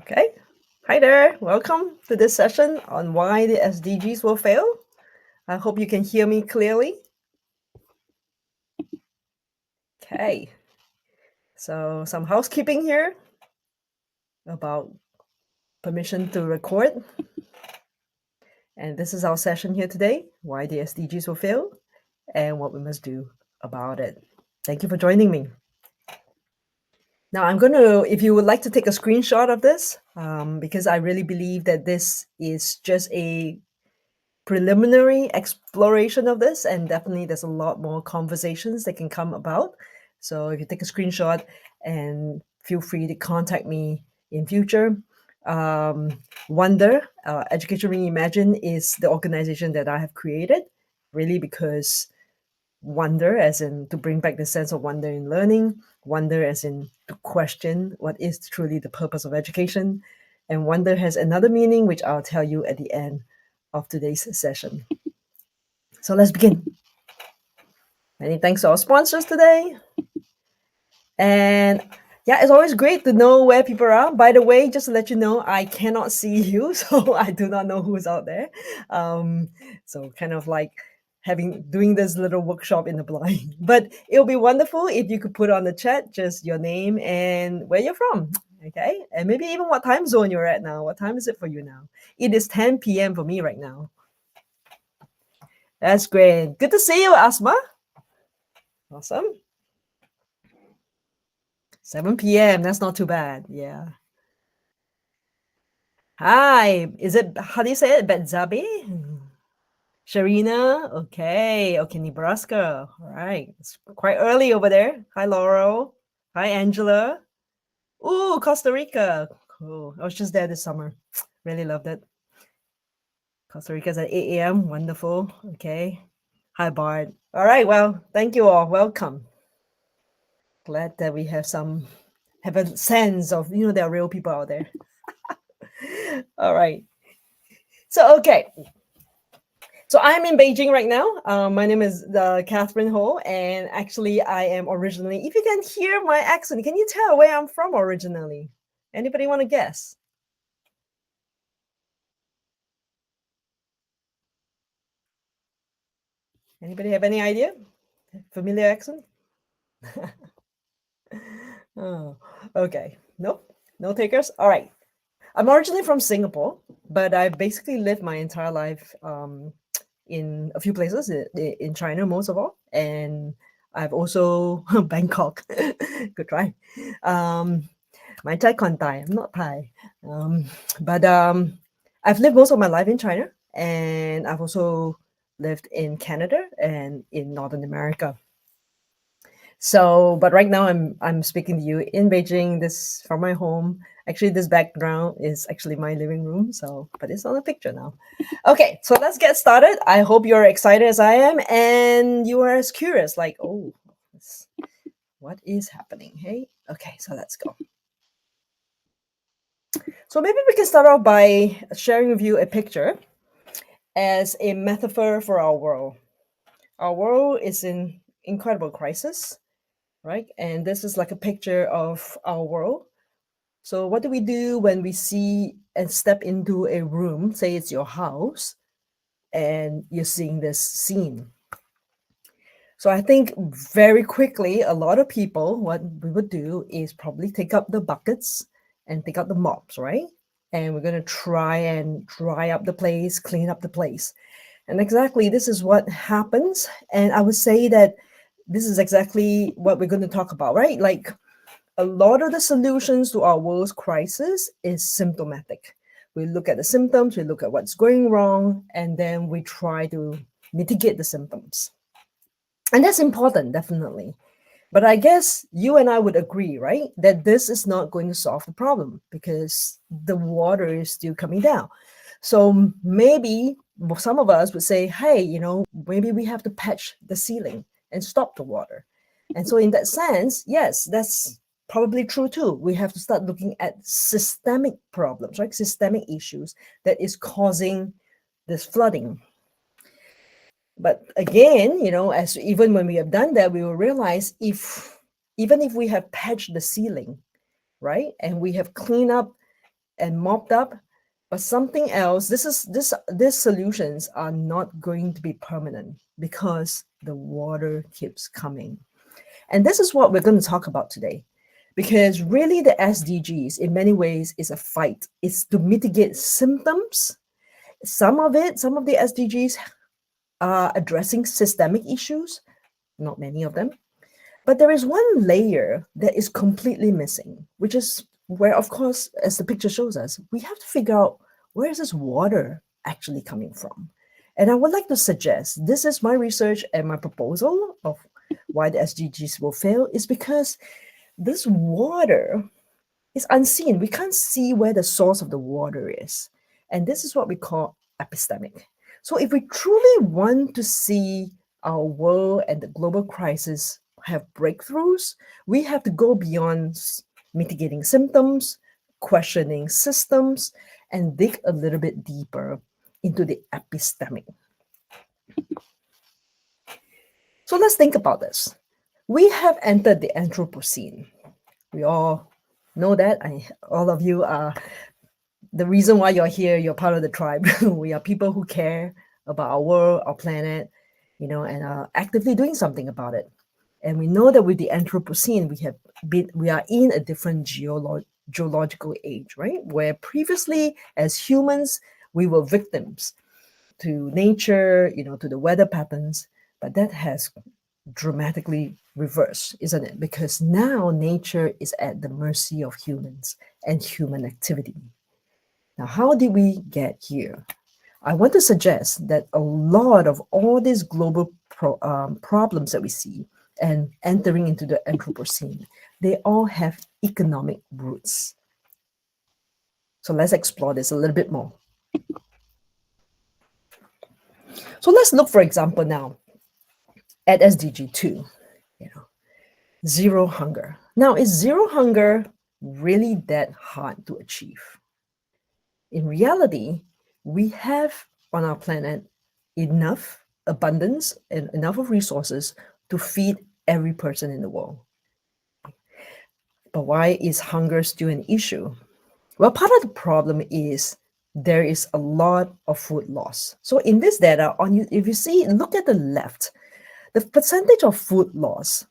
Okay. Hi there. Welcome to this session on why the SDGs will fail. I hope you can hear me clearly. Okay. So, some housekeeping here about permission to record. And this is our session here today why the SDGs will fail and what we must do about it. Thank you for joining me. Now, I'm going to, if you would like to take a screenshot of this, because I really believe that this is just a preliminary exploration of this, and definitely there's a lot more conversations that can come about. So if you take a screenshot, and feel free to contact me in future. Wonder Education Reimagine is the organization that I have created, really because wonder as in to bring back the sense of wonder in learning, wonder as in to question what is truly the purpose of education, and wonder has another meaning which I'll tell you at the end of today's session. So let's begin. Many thanks to our sponsors today. And yeah, it's always great to know where people are. By the way, just to let you know, I cannot see you, so I do not know who's out there. So kind of like doing this little workshop in the blind. But it'll be wonderful if you could put on the chat just your name and where you're from. Okay. And maybe even what time zone you're at now. What time is it for you now? It is 10 p.m. for me right now. That's great. Good to see you, Asma. Awesome. 7 p.m. That's not too bad. Yeah. Hi. Is it, how do you say it? Betzabe? Sharina? Okay. Okay, Nebraska. All right. It's quite early over there. Hi, Laurel. Hi, Angela. Ooh, Costa Rica. Cool. I was just there this summer. Really loved it. Costa Rica's at 8 a.m. Wonderful. Okay. Hi, Bart. All right. Well, thank you all. Welcome. Glad that we have a sense of, there are real people out there. All right. So, okay. So I'm in Beijing right now. My name is Catherine Ho, and actually I am originally, if you can hear my accent, can you tell where I'm from originally? Anybody want to guess? Anybody have any idea? Familiar accent? Oh, okay. Nope. No takers? All right. I'm originally from Singapore, but I basically lived my entire life in a few places in China, most of all. And I've also Bangkok. Good try. My Thai con Thai. I'm not Thai. But I've lived most of my life in China, and I've also lived in Canada and in Northern America. So, but right now I'm speaking to you in Beijing. This from my home. Actually, this background is actually my living room. So, but it's on a picture now. Okay, so let's get started. I hope you're excited as I am, and you are as curious. Like, oh, what is happening? Hey, okay, so let's go. So maybe we can start off by sharing with you a picture as a metaphor for our world. Our world is in incredible crisis, right? And this is like a picture of our world. So what do we do when we see and step into a room, say it's your house, and you're seeing this scene? So I think very quickly, a lot of people, what we would do is probably take up the buckets and take out the mops, right? And we're going to try and dry up the place, clean up the place. And exactly this is what happens. And I would say that this is exactly what we're going to talk about, right? Like a lot of the solutions to our world's crisis is symptomatic. We look at the symptoms, we look at what's going wrong, and then we try to mitigate the symptoms. And that's important, definitely. But I guess you and I would agree, right, that this is not going to solve the problem because the water is still coming down. So maybe some of us would say, hey, maybe we have to patch the ceiling and stop the water. And so in that sense, yes, that's probably true too. We have to start looking at systemic problems, right? Systemic issues that is causing this flooding. But again, as even when we have done that, we will realize even if we have patched the ceiling, right, and we have cleaned up and mopped up, but something else. These solutions are not going to be permanent because the water keeps coming. And this is what we're going to talk about today. Because really, the SDGs, in many ways, is a fight. It's to mitigate symptoms. Some of the SDGs are addressing systemic issues, not many of them. But there is one layer that is completely missing, which is where, of course, as the picture shows us, we have to figure out where is this water actually coming from. And I would like to suggest, this is my research and my proposal of why the SDGs will fail, is because this water is unseen. We can't see where the source of the water is. And this is what we call epistemic. So if we truly want to see our world and the global crisis have breakthroughs, we have to go beyond mitigating symptoms, questioning systems, and dig a little bit deeper into the epistemic. So let's think about this. We have entered the Anthropocene. We all know that. All of you are the reason why you're here. You're part of the tribe. We are people who care about our world, our planet, and are actively doing something about it. And we know that with the Anthropocene, we are in a different geological age, right? Where previously, as humans, we were victims to nature, to the weather patterns, but that has dramatically reversed, isn't it? Because now nature is at the mercy of humans and human activity. Now, how did we get here? I want to suggest that a lot of all these global problems that we see and entering into the Anthropocene, they all have economic roots. So let's explore this a little bit more. So let's look, for example, now at SDG 2, zero hunger. Now, is zero hunger really that hard to achieve? In reality, we have on our planet enough abundance and enough of resources to feed every person in the world. But why is hunger still an issue? Well, part of the problem is there is a lot of food loss. So in this data, if you see, look at the left, the percentage of food loss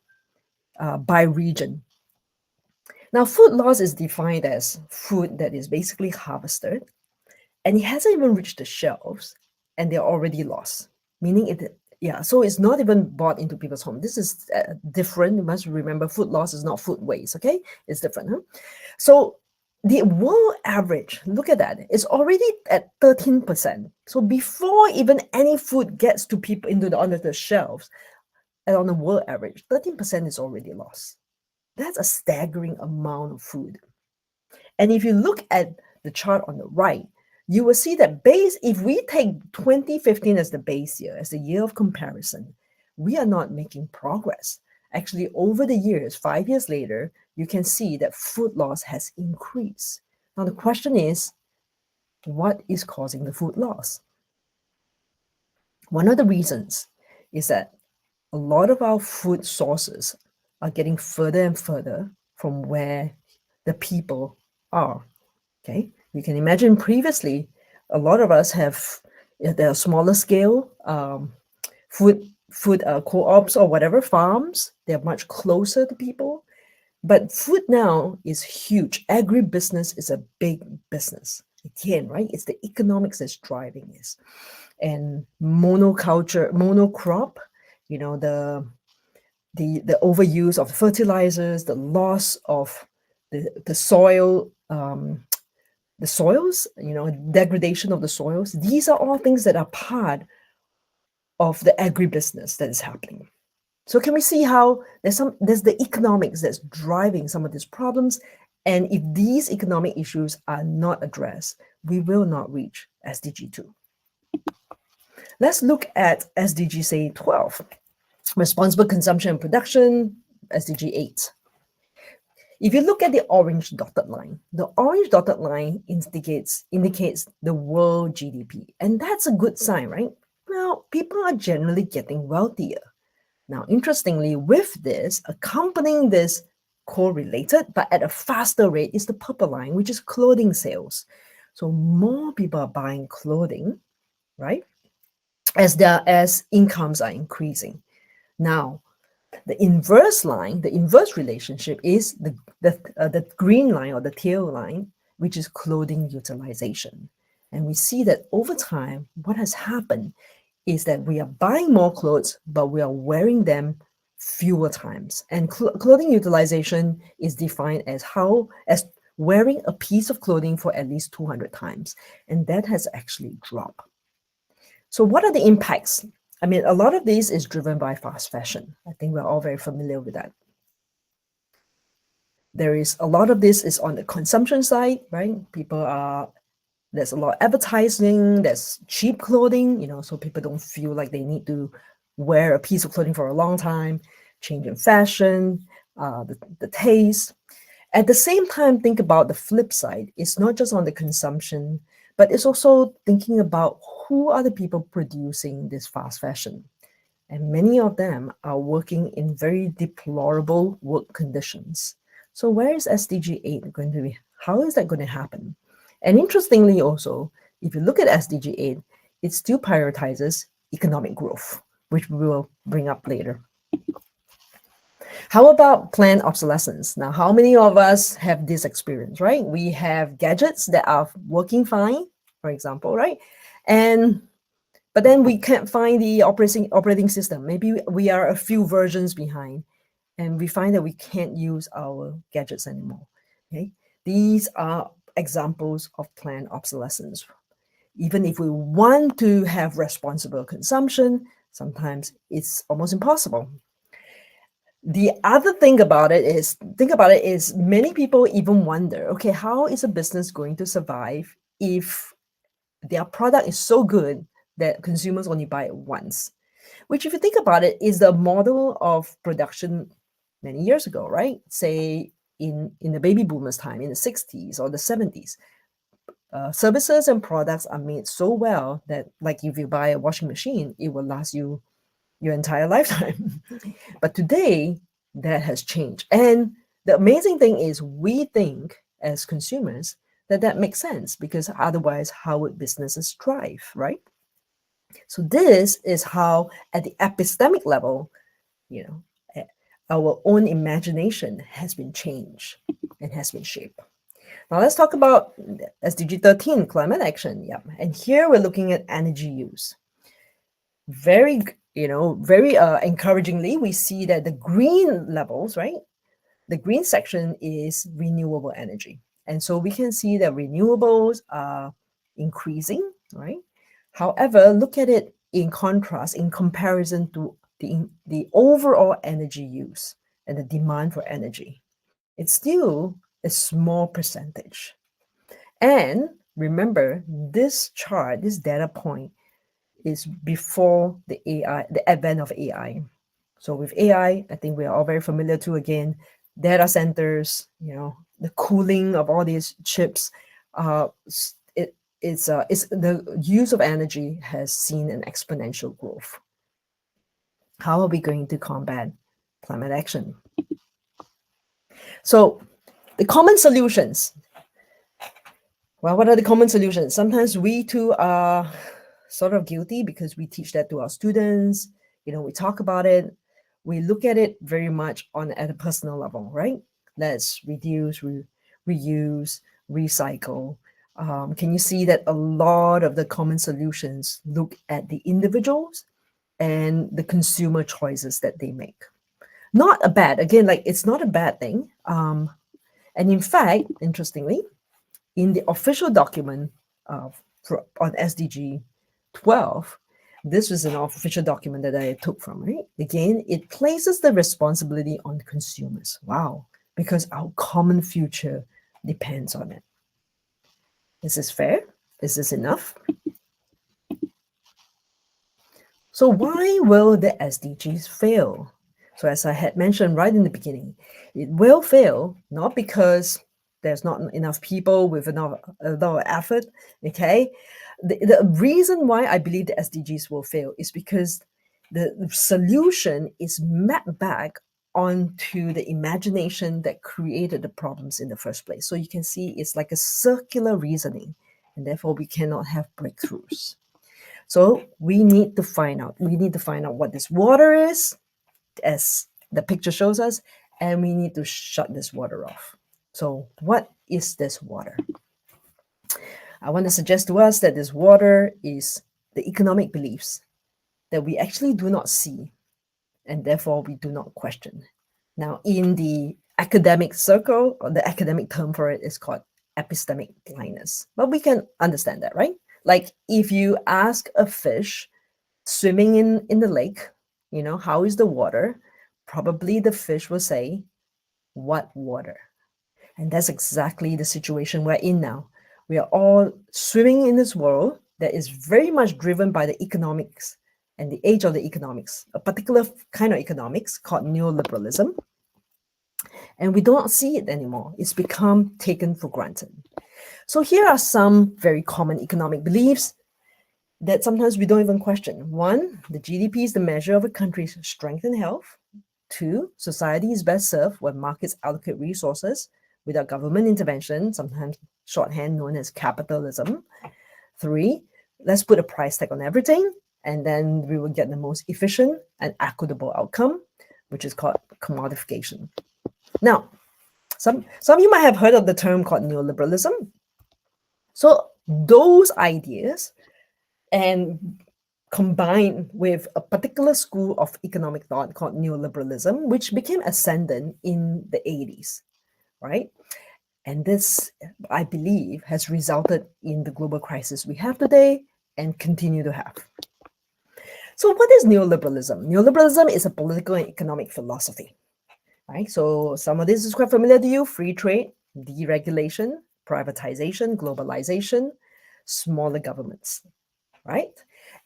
by region. Now, food loss is defined as food that is basically harvested and it hasn't even reached the shelves and they're already lost, meaning so it's not even bought into people's home. This is different. You must remember, food loss is not food waste, okay? It's different, huh? So the world average, look at that, it's already at 13%. So before even any food gets to people onto the shelves, and on the world average, 13% is already lost. That's a staggering amount of food. And if you look at the chart on the right, you will see that if we take 2015 as the base year, as the year of comparison, we are not making progress. Actually, over the years, 5 years later, you can see that food loss has increased. Now, the question is, what is causing the food loss? One of the reasons is that a lot of our food sources are getting further and further from where the people are. Okay, you can imagine previously, a lot of us have the smaller scale food co-ops or whatever farms. They're much closer to people. But food now is huge. Agribusiness is a big business. Again, right? It's the economics that's driving this. And monocrop, the overuse of fertilizers, the loss of the soil, the soils, degradation of the soils. These are all things that are part of the agribusiness that is happening. So can we see how there's the economics that's driving some of these problems? And if these economic issues are not addressed, we will not reach SDG 2. Let's look at SDG, say, 12, responsible consumption and production, SDG 8. If you look at the orange dotted line, the orange dotted line indicates the world GDP. And that's a good sign, right? Well, people are generally getting wealthier. Now, interestingly, with this, accompanying this correlated, but at a faster rate, is the purple line, which is clothing sales. So more people are buying clothing, right? As incomes are increasing. Now, the inverse line, the inverse relationship is the green line or the tail line, which is clothing utilization. And we see that over time, what has happened is that we are buying more clothes, but we are wearing them fewer times. And clothing utilization is defined as wearing a piece of clothing for at least 200 times. And that has actually dropped. So what are the impacts? I mean, a lot of this is driven by fast fashion. I think we're all very familiar with that. There is a lot of this is on the consumption side, right? There's a lot of advertising, there's cheap clothing, so people don't feel like they need to wear a piece of clothing for a long time, change in fashion, the taste. At the same time, think about the flip side. It's not just on the consumption, but it's also thinking about who are the people producing this fast fashion. And many of them are working in very deplorable work conditions. So where is SDG 8 going to be? How is that going to happen? And interestingly also, if you look at SDG 8, it still prioritizes economic growth, which we will bring up later. How about planned obsolescence? Now, how many of us have this experience, right? We have gadgets that are working fine, for example, right? But then we can't find the operating system. Maybe we are a few versions behind, and we find that we can't use our gadgets anymore. Okay, these are examples of planned obsolescence. Even if we want to have responsible consumption, sometimes it's almost impossible. The other thing about it is many people even wonder, okay, how is a business going to survive if their product is so good that consumers only buy it once? Which, if you think about it, is the model of production many years ago, right? Say in the baby boomers' time, in the 60s or the 70s. Services and products are made so well that, like, if you buy a washing machine, it will last you your entire lifetime. But today, that has changed. And the amazing thing is, we think as consumers that makes sense, because otherwise, how would businesses thrive, right? So this is how, at the epistemic level, our own imagination has been changed and has been shaped. Now let's talk about SDG 13, climate action. Yeah, and here we're looking at energy use. Very encouragingly, we see that the green levels, right? The green section is renewable energy. And so we can see that renewables are increasing, right? However, look at it in contrast, in comparison to the overall energy use and the demand for energy. It's still a small percentage. And remember, this chart, this data point, is before the advent of AI. So with AI, I think we are all very familiar too. Again, data centers, the cooling of all these chips, it's the use of energy has seen an exponential growth. How are we going to combat climate action? So the common solutions. Well, what are the common solutions? Sometimes we too are sort of guilty, because we teach that to our students. We talk about it. We look at it very much at a personal level, right? Let's reduce, reuse, recycle. Can you see that a lot of the common solutions look at the individuals and the consumer choices that they make? Not a bad, again, like, it's not a bad thing. And in fact, interestingly, in the official document on SDG 12, this was an official document that I took from, right? Again, it places the responsibility on consumers. Wow, because our common future depends on it. Is this fair? Is this enough? So why will the SDGs fail? So as I had mentioned right in the beginning, it will fail not because there's not enough people with a lot of effort, okay? The reason why I believe the SDGs will fail is because the solution is mapped back onto the imagination that created the problems in the first place. So you can see it's like a circular reasoning, and therefore we cannot have breakthroughs. So we need to find out. We need to find out what this water is, as the picture shows us, and we need to shut this water off. So what is this water? I want to suggest to us that this water is the economic beliefs that we actually do not see, and therefore we do not question. Now, in the academic circle, or the academic term for it is called epistemic blindness. But we can understand that, right? Like if you ask a fish swimming in the lake, how is the water? Probably the fish will say, what water? And that's exactly the situation we're in now. We are all swimming in this world that is very much driven by the economics and the age of the economics, a particular kind of economics called neoliberalism. And we don't see it anymore. It's become taken for granted. So here are some very common economic beliefs that sometimes we don't even question. 1, the GDP is the measure of a country's strength and health. 2, society is best served when markets allocate resources without government intervention, sometimes shorthand known as capitalism. 3, let's put a price tag on everything, and then we will get the most efficient and equitable outcome, which is called commodification. Now, some of you might have heard of the term called neoliberalism. So those ideas, and combined with a particular school of economic thought called neoliberalism, which became ascendant in the 80s, right? And this, I believe, has resulted in the global crisis we have today and continue to have. So what is neoliberalism? Neoliberalism is a political and economic philosophy, right? So some of this is quite familiar to you: free trade, deregulation, privatization, globalization, smaller governments, right?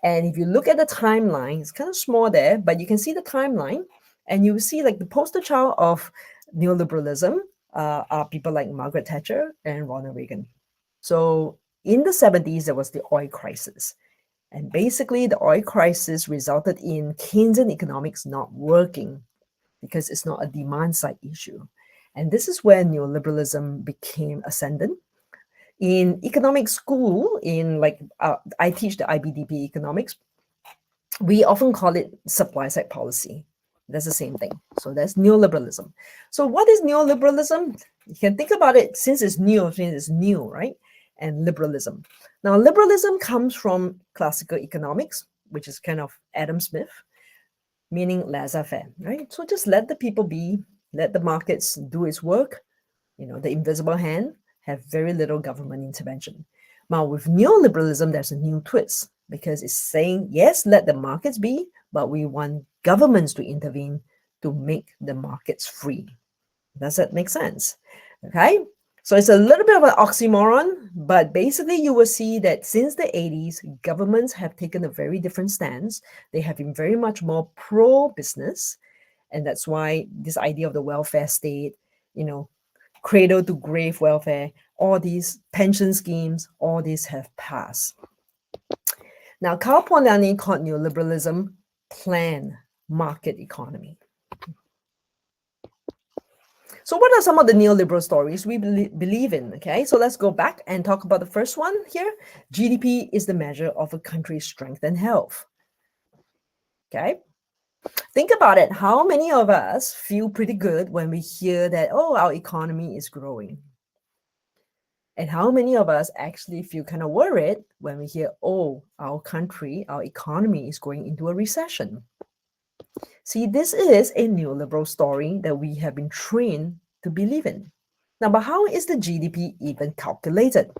And if you look at the timeline, it's kind of small there, but you can see the timeline, and you will see like the poster child of neoliberalism are people like Margaret Thatcher and Ronald Reagan. So in the 70s, there was the oil crisis. And basically, the oil crisis resulted in Keynesian economics not working because it's not a demand side issue. And this is where neoliberalism became ascendant. In economic school, I teach the IBDP economics, we often call it supply side policy. That's the same thing. So that's neoliberalism. So what is neoliberalism? You can think about it, since it's new, right? And liberalism. Now, liberalism comes from classical economics, which is kind of Adam Smith, meaning laissez-faire, right? So just let the people be, let the markets do its work, the invisible hand, have very little government intervention. Now, with neoliberalism, there's a new twist, because it's saying, yes, let the markets be, but we want governments to intervene to make the markets free. Does that make sense? Okay. So it's a little bit of an oxymoron, but basically you will see that since the 80s, governments have taken a very different stance. They have been very much more pro-business. And that's why this idea of the welfare state, cradle to grave welfare, all these pension schemes, all these have passed. Now, Karl Polanyi called neoliberalism planned market economy. So what are some of the neoliberal stories we believe in? Okay, so let's go back and talk about the first one here. GDP is the measure of a country's strength and health. Okay, think about it. How many of us feel pretty good when we hear that, oh, our economy is growing? And how many of us actually feel kind of worried when we hear, oh, our country, our economy is going into a recession? See, this is a neoliberal story that we have been trained to believe in. Now, but how is the GDP even calculated?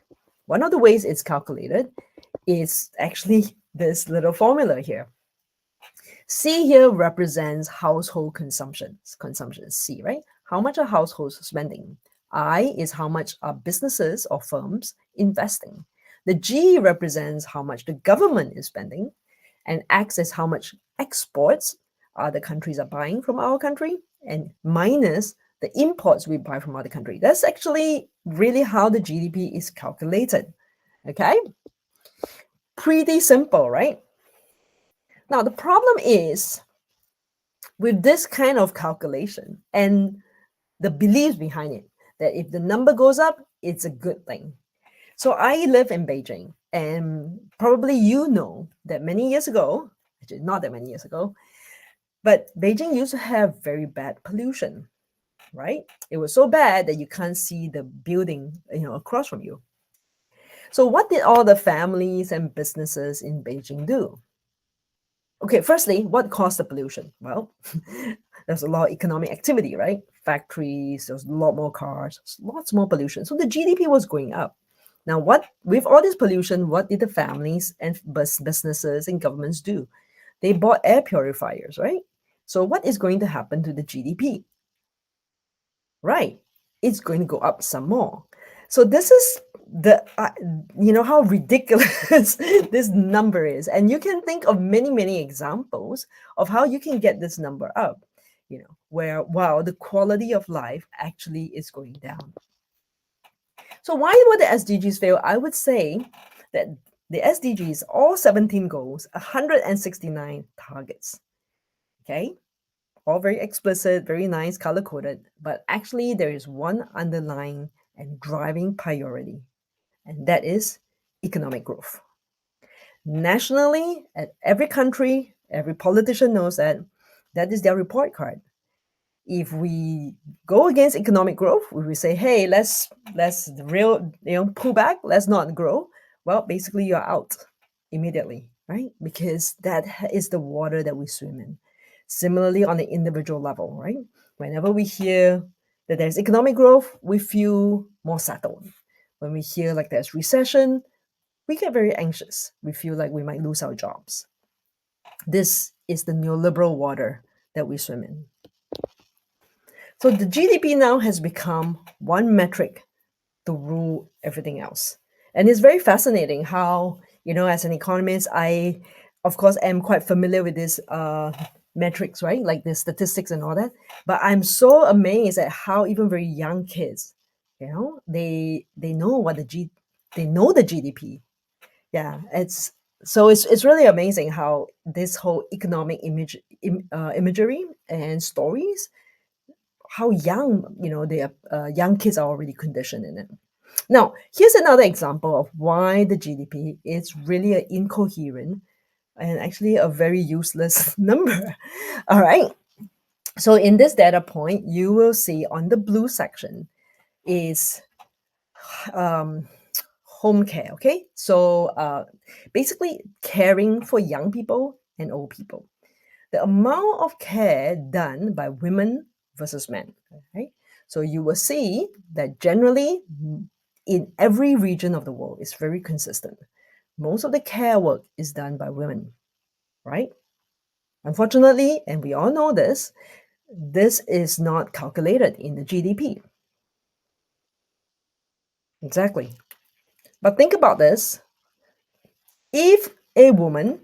One of the ways it's calculated is actually this little formula here. C here represents household consumption, C, right? How much are households spending? I is how much are businesses or firms investing. The G represents how much the government is spending, and X is how much exports other countries are buying from our country, and minus the imports we buy from other countries. That's actually really how the GDP is calculated. Okay? Pretty simple, right? Now, the problem is with this kind of calculation and the beliefs behind it, that if the number goes up, it's a good thing. So I live in Beijing, and probably you know that many years ago, actually not that many years ago, but Beijing used to have very bad pollution, right? It was so bad that you can't see the building, across from you. So what did all the families and businesses in Beijing do? Okay, firstly, what caused the pollution? Well, there's a lot of economic activity, right? Factories, there's a lot more cars, lots more pollution. So the GDP was going up. Now, what with all this pollution, what did the families and businesses and governments do? They bought air purifiers, right? So what is going to happen to the GDP? Right, it's going to go up some more. So this is the how ridiculous this number is, and you can think of many examples of how you can get this number up, where wow, the quality of life actually is going down. So why would the SDGs fail? I would say that the SDGs, all 17 goals, 169 targets, okay, all very explicit, very nice, color coded, but actually there is one underlying and driving priority, and that is economic growth. Nationally, at every country, every politician knows that that is their report card. If we go against economic growth, if we say, hey, let's pull back, let's not grow, well, basically you're out immediately, right? Because that is the water that we swim in. Similarly, on the individual level, right? Whenever we hear that there's economic growth, we feel more settled. When we hear like there's recession, we get very anxious. We feel like we might lose our jobs. This is the neoliberal water that we swim in. So the GDP now has become one metric to rule everything else. And it's very fascinating how, as an economist, I, of course, am quite familiar with these metrics, right? Like the statistics and all that. But I'm so amazed at how even very young kids, they know they know the GDP. Yeah, it's really amazing how this whole economic imagery and stories, how young, the young kids are already conditioned in it. Now, here's another example of why the GDP is really an incoherent and actually a very useless number. All right. So in this data point, you will see on the blue section is um, home care. Okay. So basically caring for young people and old people. The amount of care done by women versus men. Okay. So you will see that generally in every region of the world it's very consistent. Most of the care work is done by women, right? Unfortunately, and we all know this is not calculated in the GDP. Exactly. But think about this. If a woman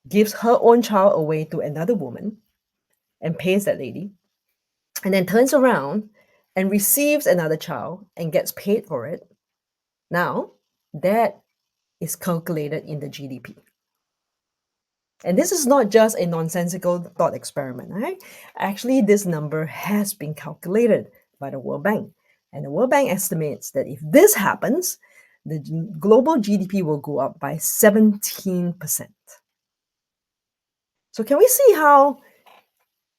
gives her own child away to another woman and pays that lady, and then turns around and receives another child and gets paid for it, now that is calculated in the GDP. And this is not just a nonsensical thought experiment, right? Actually, this number has been calculated by the World Bank. And the World Bank estimates that if this happens, the global GDP will go up by 17%. So can we see how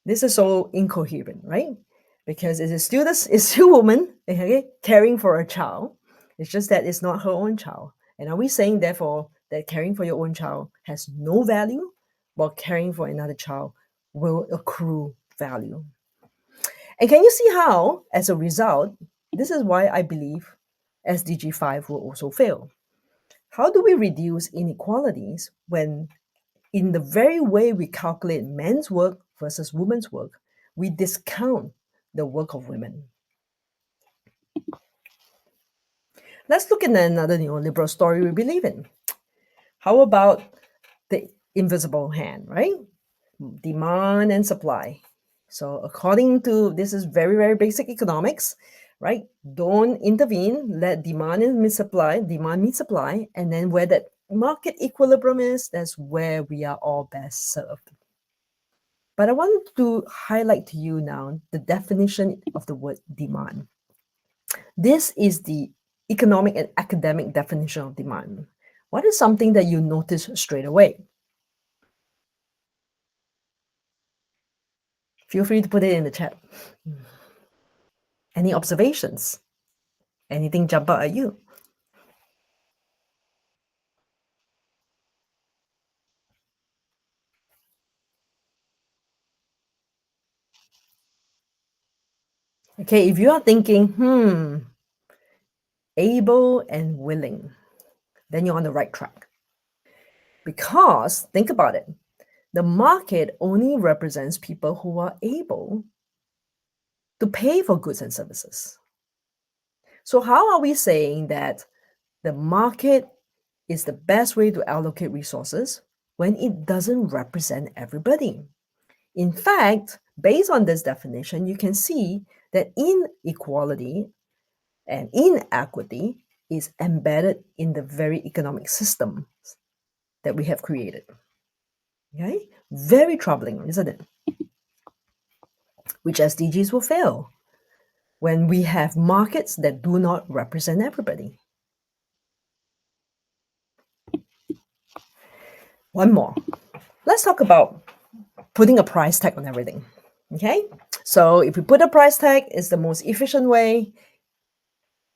this is so incoherent, right? Because it is still it's still woman, okay, caring for a child. It's just that it's not her own child. And are we saying therefore that caring for your own child has no value, while caring for another child will accrue value? And can you see how, as a result, this is why I believe SDG 5 will also fail? How do we reduce inequalities when, in the very way we calculate men's work versus women's work, we discount the work of women? Let's look at another neoliberal story we believe in. How about the invisible hand, right? Demand and supply. So according to, this is very, very basic economics, right? Don't intervene, let demand meet supply, and then where that market equilibrium is, that's where we are all best served. But I want to highlight to you now the definition of the word demand. This is the economic and academic definition of demand. What is something that you notice straight away? Feel free to put it in the chat. Any observations? Anything jump out at you? Okay, if you are thinking, able and willing, then you're on the right track. Because think about it, the market only represents people who are able to pay for goods and services. So, how are we saying that the market is the best way to allocate resources when it doesn't represent everybody? In fact, based on this definition, you can see that inequality and inequity is embedded in the very economic system that we have created. Okay? Very troubling, isn't it? Which SDGs will fail when we have markets that do not represent everybody. One more. Let's talk about putting a price tag on everything. Okay? So if we put a price tag, it's the most efficient way.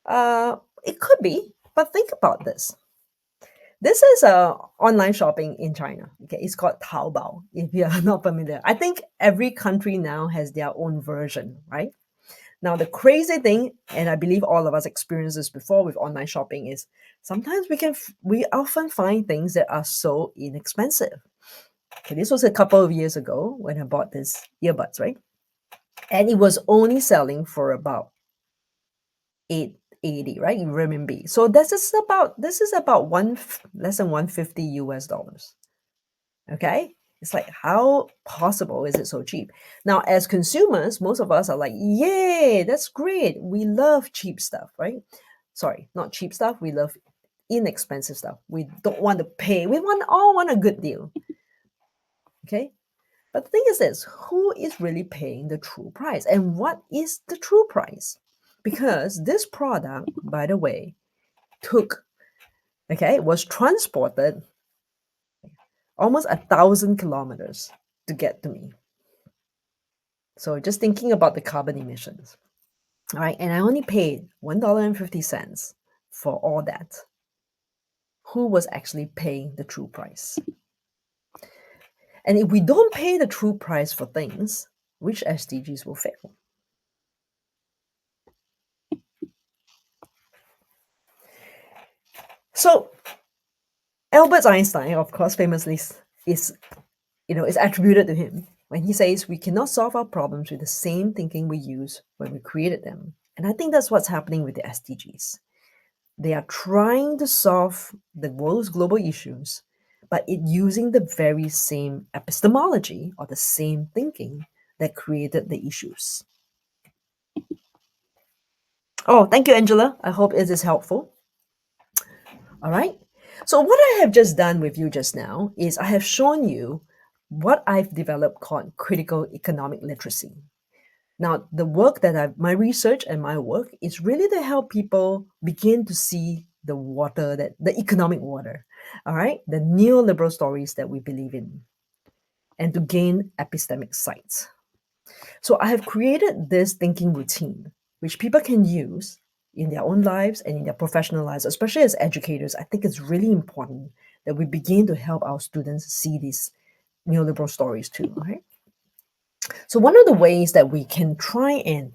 It could be, but think about this. This is online shopping in China. Okay, it's called Taobao. If you are not familiar, I think every country now has their own version, right? Now the crazy thing, and I believe all of us experienced this before with online shopping, is sometimes we often find things that are so inexpensive. Okay, this was a couple of years ago when I bought this earbuds, right? And it was only selling for about 880, right, in renminbi. So this is about less than 150 US dollars. Okay, it's like, how possible is it so cheap? Now, as consumers, most of us are like, yay, that's great, we love cheap stuff, right? Sorry, not cheap stuff, we love inexpensive stuff. We don't want to pay, we all want a good deal. Okay, but the thing is this, who is really paying the true price, and what is the true price? Because this product, by the way, was transported almost 1,000 kilometers to get to me. So just thinking about the carbon emissions. All right, and I only paid $1.50 for all that. Who was actually paying the true price? And if we don't pay the true price for things, which SDGs will fail? So Albert Einstein, of course, famously is attributed to him when he says we cannot solve our problems with the same thinking we used when we created them. And I think that's what's happening with the SDGs. They are trying to solve the world's global issues, but using the very same epistemology or the same thinking that created the issues. Oh, thank you, Angela. I hope it is helpful. All right. So what I have just done with you just now is I have shown you what I've developed called critical economic literacy. Now, my research and my work is really to help people begin to see the economic water, all right, the neoliberal stories that we believe in, and to gain epistemic sights. So I have created this thinking routine, which people can use in their own lives and in their professional lives, especially as educators. I think it's really important that we begin to help our students see these neoliberal stories too, right? So one of the ways that we can try and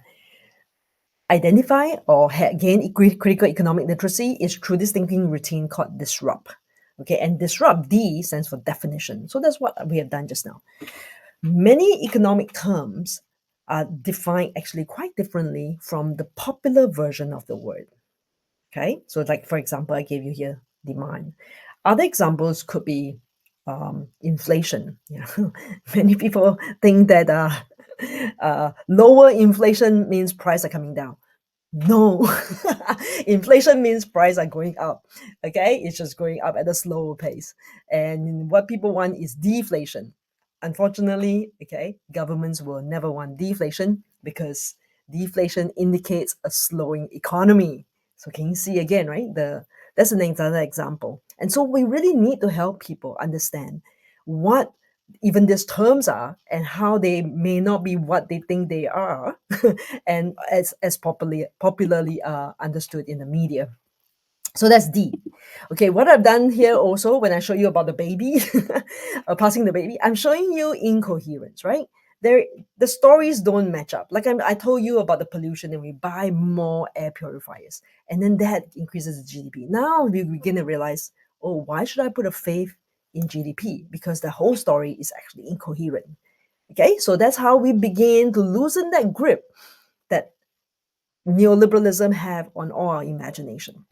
identify or gain critical economic literacy is through this thinking routine called disrupt. Okay, and disrupt, D stands for definition. So that's what we have done just now. Many economic terms are defined actually quite differently from the popular version of the word. Okay, so like for example, I gave you here demand. Other examples could be inflation. Yeah. Many people think that lower inflation means prices are coming down. No, inflation means prices are going up. Okay, it's just going up at a slower pace. And what people want is deflation. unfortunately, okay, governments will never want deflation because deflation indicates a slowing economy. So can you see again, right? That's another example. And so we really need to help people understand what even these terms are and how they may not be what they think they are, and as popularly understood in the media. So that's D. Okay, what I've done here also when I show you about the baby, passing the baby, I'm showing you incoherence, right? There, the stories don't match up. Like I told you about the pollution, and we buy more air purifiers, and then that increases the GDP. Now we begin to realize, oh, why should I put a faith in GDP? Because the whole story is actually incoherent. Okay, so that's how we begin to loosen that grip that neoliberalism have on all our imagination.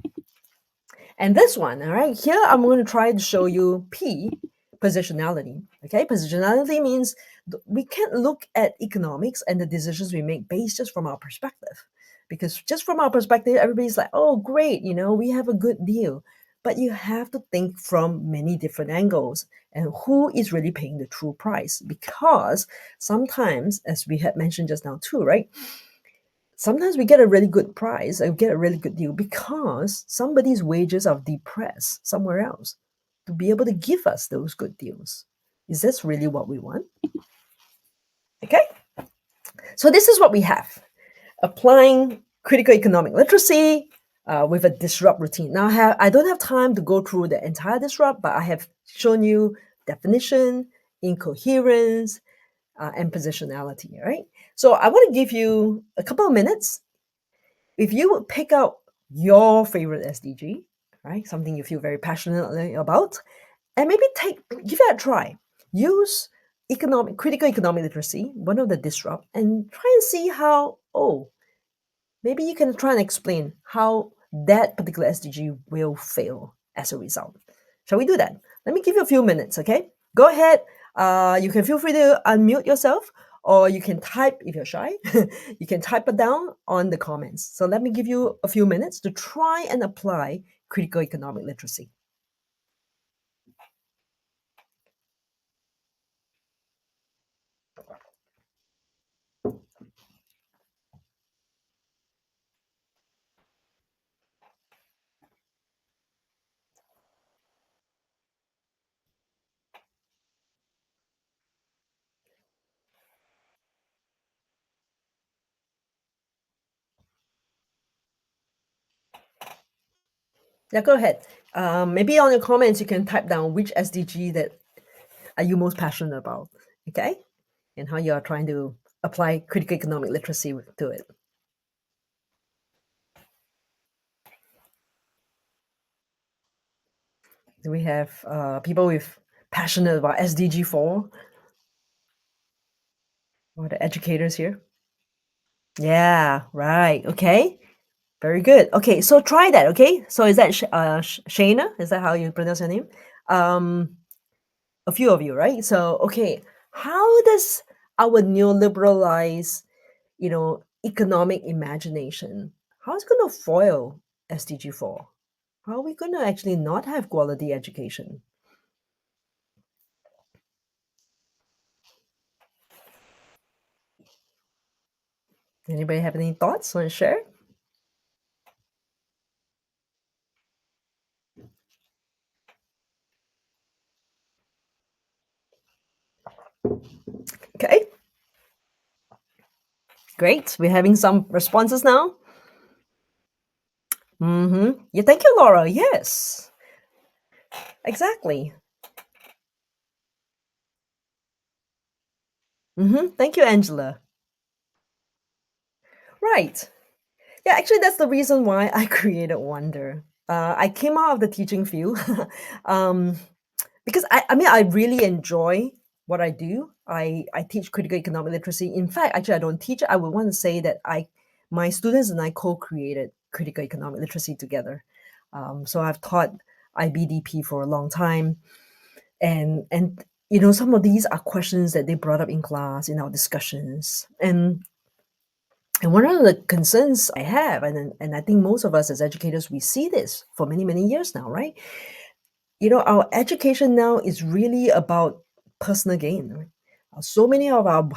And this one, all right, here I'm going to try to show you P, positionality. Okay, positionality means we can't look at economics and the decisions we make based just from our perspective. Because just from our perspective, everybody's like, oh, great, we have a good deal. But you have to think from many different angles and who is really paying the true price. Because sometimes, as we had mentioned just now too, right? Sometimes we get a really good price and get a really good deal because somebody's wages are depressed somewhere else to be able to give us those good deals. Is this really what we want? Okay, so this is what we have. Applying critical economic literacy with a disrupt routine. Now, I don't have time to go through the entire disrupt, but I have shown you definition, incoherence, and positionality, right? So I want to give you a couple of minutes. If you would pick out your favorite SDG, right, something you feel very passionately about, and maybe give it a try. Use critical economic literacy, one of the disrupt, and try and see how, maybe you can try and explain how that particular SDG will fail as a result. Shall we do that? Let me give you a few minutes, okay? Go ahead. You can feel free to unmute yourself, or you can type if you're shy. You can type it down on the comments. So let me give you a few minutes to try and apply critical economic literacy. Yeah, go ahead. Maybe on your comments, you can type down which SDG that are you most passionate about, okay? And how you are trying to apply critical economic literacy to it. Do we have people with passionate about SDG 4? Or the educators here? Yeah, right. Okay. Very good. Okay, so try that, okay? So is that Shayna? Is that how you pronounce her name? A few of you, right? So, okay, how does our neoliberalized, economic imagination, how is it going to foil SDG 4? How are we going to actually not have quality education? Anybody have any thoughts? Want to share? Okay, great. We're having some responses now. Yeah, thank you, Laura. Yes, exactly. Thank you, Angela. Right. Yeah, actually, that's the reason why I created Wonder. I came out of the teaching field um, because I mean, I really enjoy what I do. I teach critical economic literacy. In fact, actually, I don't teach it. I would want to say that my students and I co-created critical economic literacy together. So I've taught IBDP for a long time, and some of these are questions that they brought up in class in our discussions, and one of the concerns I have, and I think most of us as educators, we see this for many, many years now, right? Our education now is really about personal gain. So many of our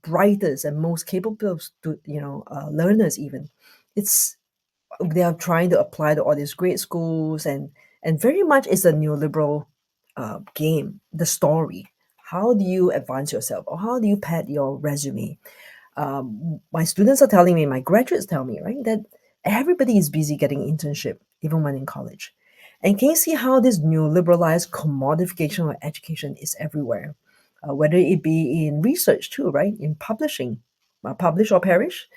brightest and most capable learners, even, it's they are trying to apply to all these great schools, and very much is a neoliberal game. The story. How do you advance yourself, or how do you pad your resume? My students are telling me, my graduates tell me, right, that everybody is busy getting internship, even when in college. And can you see how this new liberalized commodification of education is everywhere? Whether it be in research too, right, in publishing, publish or perish,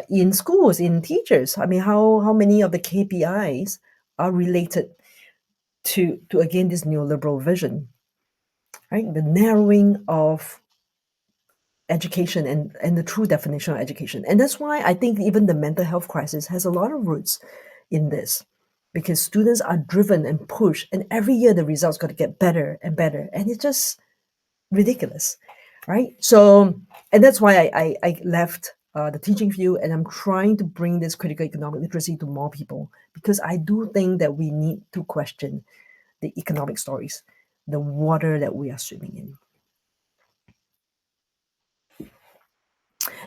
in schools, in teachers. I mean, how many of the KPIs are related to again this neoliberal vision, right? The narrowing of education and the true definition of education. And that's why I think even the mental health crisis has a lot of roots in this, because students are driven and pushed, and every year the results got to get better and better, and it's just ridiculous, right? So, and that's why I left the teaching field, and I'm trying to bring this critical economic literacy to more people, because I do think that we need to question the economic stories, the water that we are swimming in.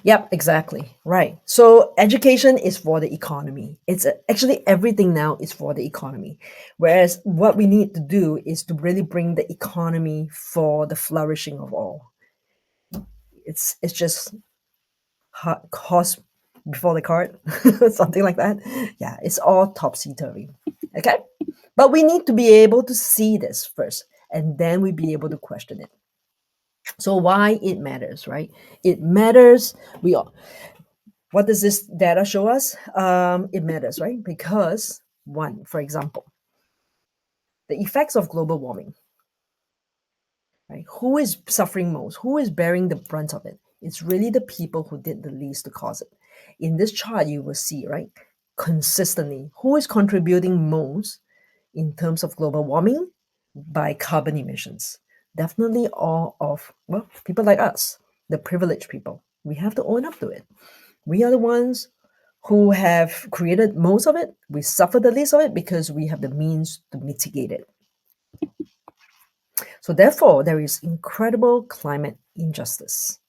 Yep, exactly. Right. So education is for the economy. It's actually everything now is for the economy. Whereas what we need to do is to really bring the economy for the flourishing of all. It's just horse before the cart, something like that. Yeah, it's all topsy turvy. Okay. But we need to be able to see this first, and then we be able to question it. So why it matters, right? It matters. What does this data show us? It matters, right? Because, one, for example, the effects of global warming, right? Who is suffering most? Who is bearing the brunt of it? It's really the people who did the least to cause it. In this chart, you will see, right, consistently, who is contributing most in terms of global warming by carbon emissions. Definitely all of, well, people like us, the privileged people. We have to own up to it. We are the ones who have created most of it. We suffer the least of it because we have the means to mitigate it. So therefore, there is incredible climate injustice,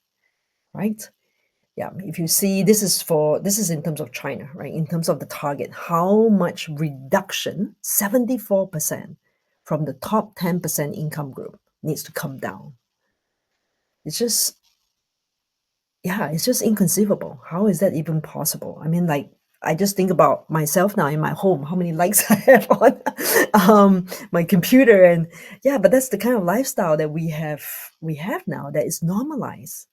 right? Yeah, if you see, this is in terms of China, right? In terms of the target, how much reduction, 74% from the top 10% income group needs to come down. It's just, yeah, it's just inconceivable. How is that even possible? I mean, like, I just think about myself now in my home, how many lights I have on my computer, and yeah, but that's the kind of lifestyle that we have now that is normalized.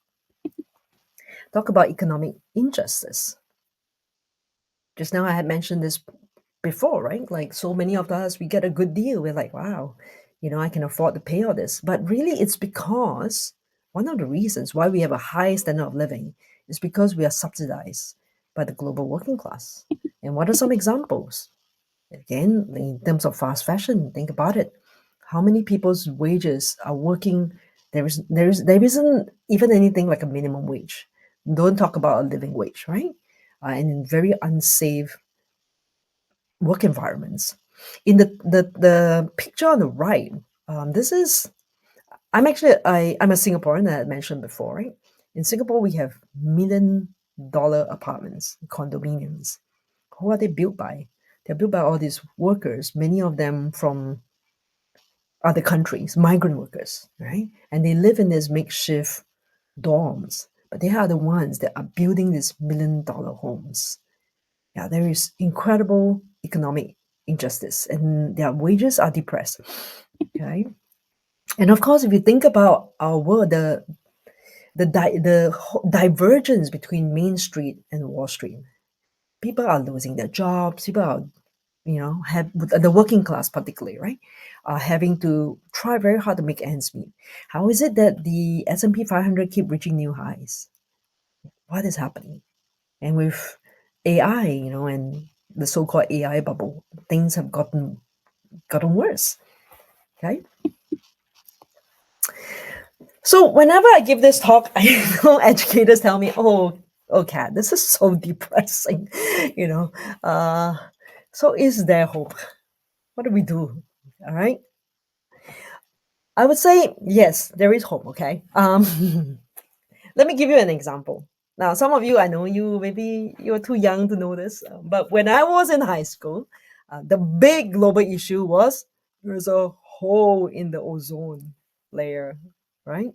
Talk about economic injustice. Just now I had mentioned this before, right? Like, so many of us, we get a good deal. We're like, wow, I can afford to pay all this. But really, it's because one of the reasons why we have a high standard of living is because we are subsidized by the global working class. And what are some examples? Again, in terms of fast fashion, think about it. How many people's wages are working? There isn't even anything like a minimum wage. Don't talk about a living wage, right? And in very unsafe work environments. In the picture on the right, this is I'm a Singaporean that I mentioned before, right? In Singapore, we have $1 million apartments, condominiums. Who are they built by? They're built by all these workers, many of them from other countries, migrant workers, right? And they live in these makeshift dorms, but they are the ones that are building these $1 million homes. Yeah, there is incredible economic injustice, and their wages are depressed. Okay, and of course, if you think about our world, the divergence between Main Street and Wall Street, people are losing their jobs. People are, have the working class particularly, right, are having to try very hard to make ends meet. How is it that the S&P 500 keep reaching new highs? What is happening? And with AI, and the so-called AI bubble, things have gotten worse. Okay. So whenever I give this talk, I know educators tell me, "Oh, Kat, this is so depressing," you know. Uh, so is there hope? What do we do? All right. I would say yes, there is hope. Okay. Let me give you an example. Now, some of you, I know you, maybe you're too young to know this, but when I was in high school, the big global issue was there's a hole in the ozone layer, right?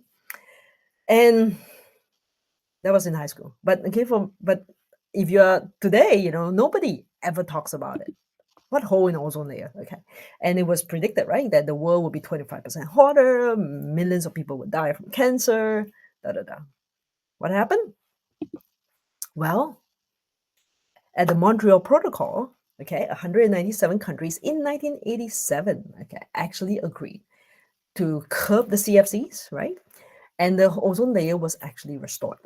And that was in high school. But okay, but if you're today, nobody ever talks about it. What hole in the ozone layer? Okay, and it was predicted, right, that the world would be 25% hotter, millions of people would die from cancer. Da da da. What happened? Well, at the Montreal Protocol, okay, 197 countries in 1987, okay, actually agreed to curb the CFCs, right? And the ozone layer was actually restored.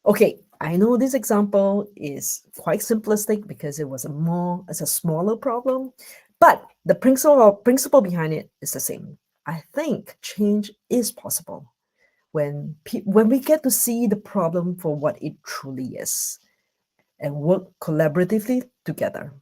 Okay, I know this example is quite simplistic because it's a smaller problem, but the principle behind it is the same. I think change is possible when we get to see the problem for what it truly is and work collaboratively together.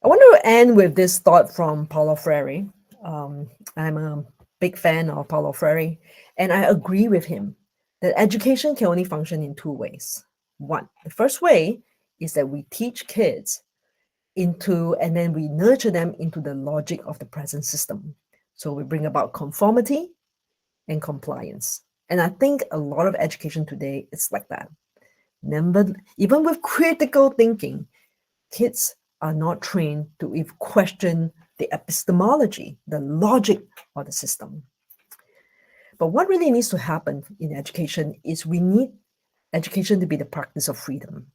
I want to end with this thought from Paulo Freire. I'm a big fan of Paulo Freire, and I agree with him that education can only function in two ways. One, the first way is that we teach kids and then we nurture them into the logic of the present system. So we bring about conformity and compliance. And I think a lot of education today is like that. Even with critical thinking, kids are not trained to even question the epistemology, the logic of the system. But what really needs to happen in education is we need education to be the practice of freedom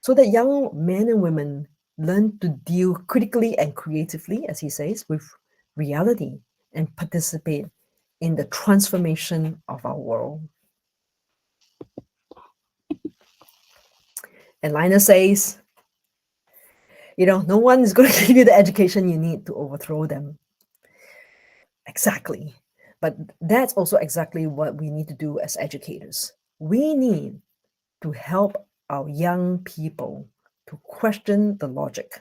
so that young men and women learn to deal critically and creatively, as he says, with reality and participate in the transformation of our world. And Linus says, no one is going to give you the education you need to overthrow them. Exactly. But that's also exactly what we need to do as educators. We need to help our young people to question the logic.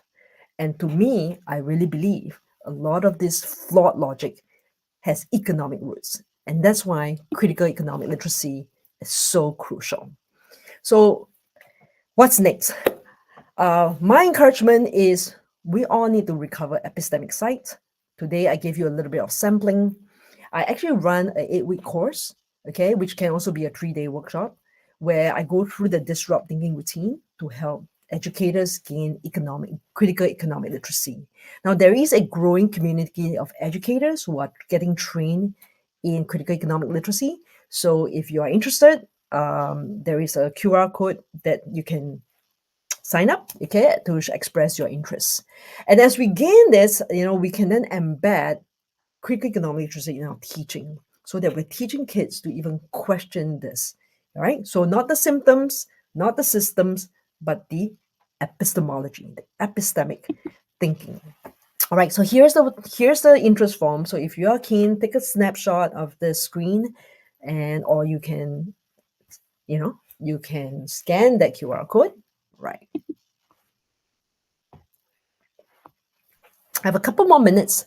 And to me, I really believe a lot of this flawed logic has economic roots. And that's why critical economic literacy is so crucial. So, what's next? My encouragement is we all need to recover epistemic sight. Today, I gave you a little bit of sampling. I actually run an 8-week course, okay, which can also be a 3-day workshop where I go through the disrupt thinking routine to help educators gain critical economic literacy. Now, there is a growing community of educators who are getting trained in critical economic literacy. So if you are interested, there is a QR code that you can sign up, okay, to express your interests. And as we gain this, we can then embed critical economic literacy in our teaching so that we're teaching kids to even question this. All right. So not the symptoms, not the systems, but the epistemology, the epistemic thinking. All right. So here's the interest form. So if you are keen, take a snapshot of the screen, or you can, you can scan that QR code. Right. I have a couple more minutes.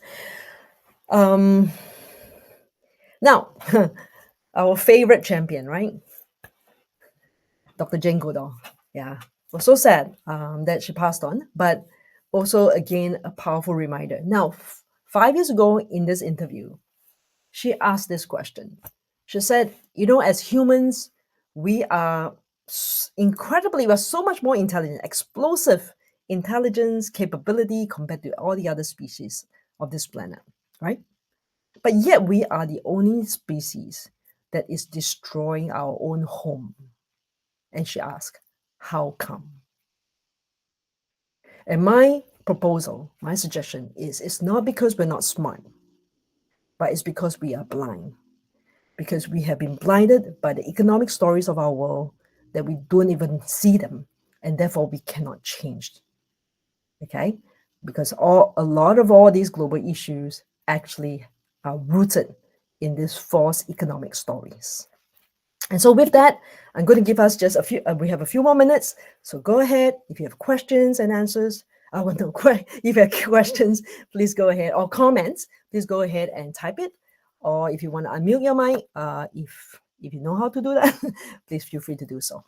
Now, our favorite champion, right? Dr. Jane Goodall. Yeah, it was so sad that she passed on, but also, again, a powerful reminder. Now, 5 years ago in this interview, she asked this question. She said, as humans, we are we're so much more intelligent, explosive intelligence, capability compared to all the other species of this planet, right? But yet we are the only species that is destroying our own home. And she asked, how come? And my proposal, my suggestion is it's not because we're not smart, but it's because we are blind. Because we have been blinded by the economic stories of our world that we don't even see them. And therefore we cannot change. Okay? Because a lot of all these global issues actually are rooted in these false economic stories. And so with that, I'm going to give us just a few, we have a few more minutes. So go ahead. If you have questions and answers, I want to if you have questions, please go ahead, or comments, please go ahead and type it. Or if you want to unmute your mic, if you know how to do that, please feel free to do so.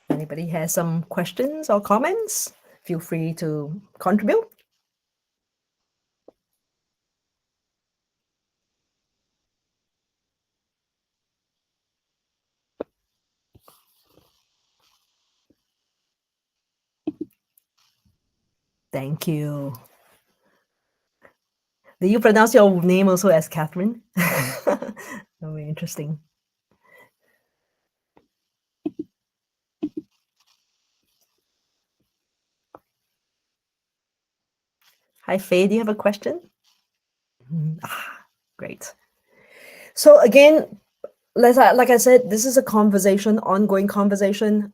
Anybody has some questions or comments, feel free to contribute. Thank you. Do you pronounce your name also as Catherine? Very interesting. Hi, Faye. Do you have a question? Great. So again, like I said, this is a conversation, ongoing conversation.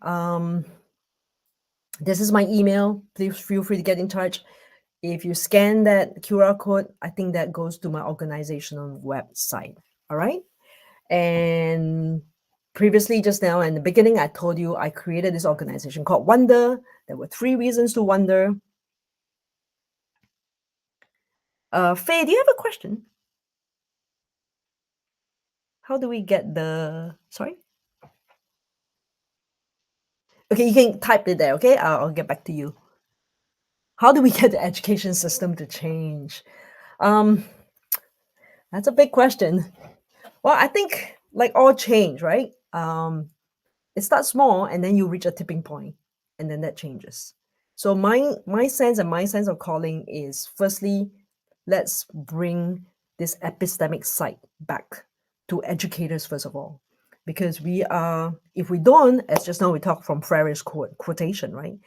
This is my email. Please feel free to get in touch. If you scan that QR code, I think that goes to my organizational website. All right. And previously, just now in the beginning, I told you I created this organization called Wonder. There were 3 reasons to wonder. Faye, do you have a question? How do we get the, sorry? Okay, you can type it there, okay? I'll get back to you. How do we get the education system to change? That's a big question. Well, I think like all change, right? It starts small and then you reach a tipping point and then that changes. So my sense of calling is, firstly, let's bring this epistemic side back to educators first of all, because we are, if we don't, as just now we talked from Frere's quotation, right?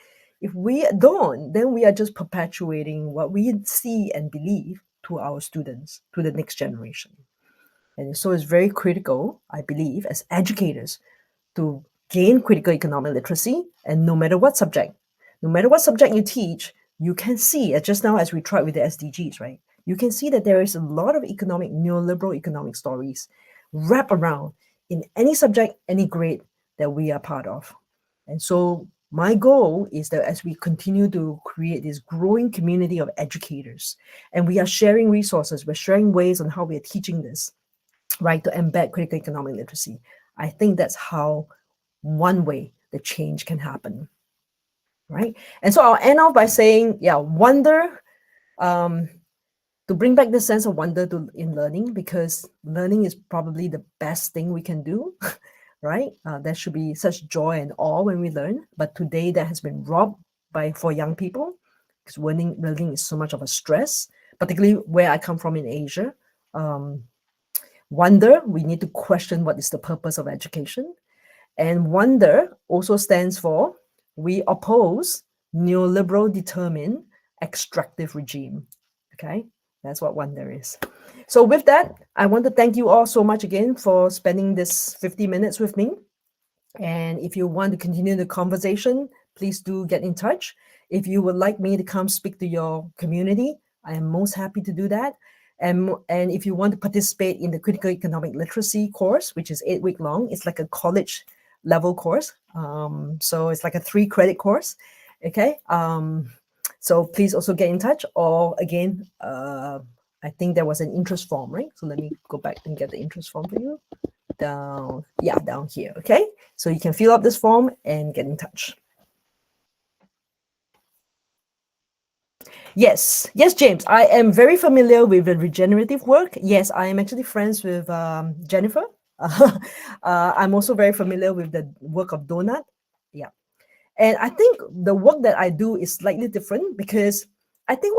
If we don't, then we are just perpetuating what we see and believe to our students, to the next generation. And so it's very critical, I believe, as educators to gain critical economic literacy. And no matter what subject you teach, you can see, just now as we tried with the SDGs, right? You can see that there is a lot of neoliberal economic stories wrapped around in any subject, any grade that we are part of. And so my goal is that as we continue to create this growing community of educators, and we are sharing resources, we're sharing ways on how we are teaching this, right, to embed critical economic literacy. I think that's how one way the change can happen, right? And so I'll end off by saying, wonder, to bring back the sense of wonder in learning, because learning is probably the best thing we can do, right? There should be such joy and awe when we learn, but today that has been robbed for young people, because learning is so much of a stress, particularly where I come from in Asia. Wonder, we need to question what is the purpose of education. And wonder also stands for, we oppose neoliberal determined extractive regime. Okay, that's what wonder is. So with that, I want to thank you all so much again for spending this 50 minutes with me. And if you want to continue the conversation, please do get in touch. If you would like me to come speak to your community, I am most happy to do that. And if you want to participate in the critical economic literacy course, which is 8-week long, it's like a college level course. So it's like a 3-credit course. Okay. So please also get in touch. Or again, I think there was an interest form, right? So let me go back and get the interest form for you. Down here. Okay. So you can fill out this form and get in touch. Yes, James. I am very familiar with the regenerative work. Yes, I am actually friends with Jennifer. I'm also very familiar with the work of Donut. Yeah. And I think the work that I do is slightly different, because I think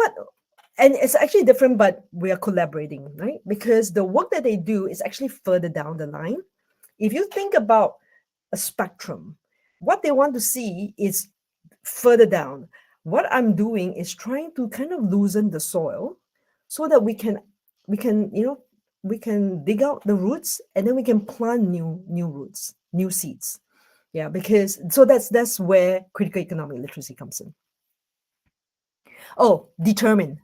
and it's actually different, but we are collaborating, right? Because the work that they do is actually further down the line. If you think about a spectrum, what they want to see is further down. What I'm doing is trying to kind of loosen the soil so that we can dig out the roots, and then we can plant new roots, new seeds. Yeah, because so that's where critical economic literacy comes in. Oh, determined.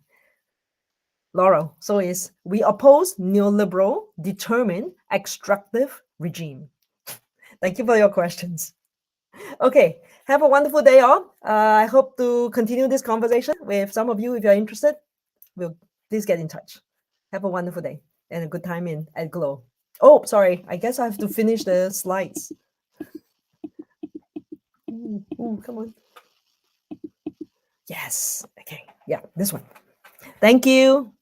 Laurel. So is we oppose neoliberal, determined, extractive regime. Thank you for your questions. Okay, have a wonderful day, all. I hope to continue this conversation with some of you. If you're interested, please get in touch. Have a wonderful day and a good time in at Glow. Oh, sorry. I guess I have to finish the slides. Ooh, come on. Yes. Okay. Yeah, this one. Thank you.